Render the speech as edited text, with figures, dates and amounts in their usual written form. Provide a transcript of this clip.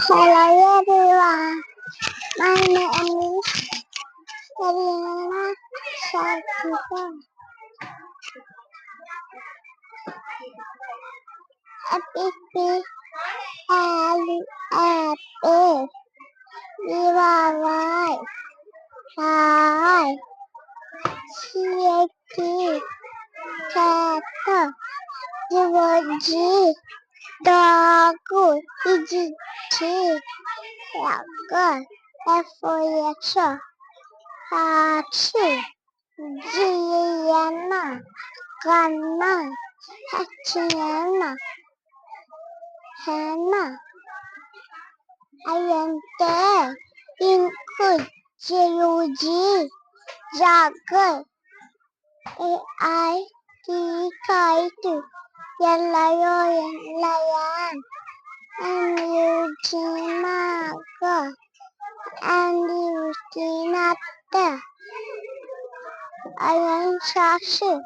Hello everyone, my name is Karina Shakira. Happy Ali Apple, Viva Hi, Chiaki, Kaka, Jivaji, Dagu, Ijiji, Yaga, F-O-X, Hachi, Gianna, Ganna, Hachiana, Hannah, Ayante, Inku, Jiruji, Jagar, AI, Kaitu, Yalayo, Layan, and Eugene and Eugene Ayan Shashi.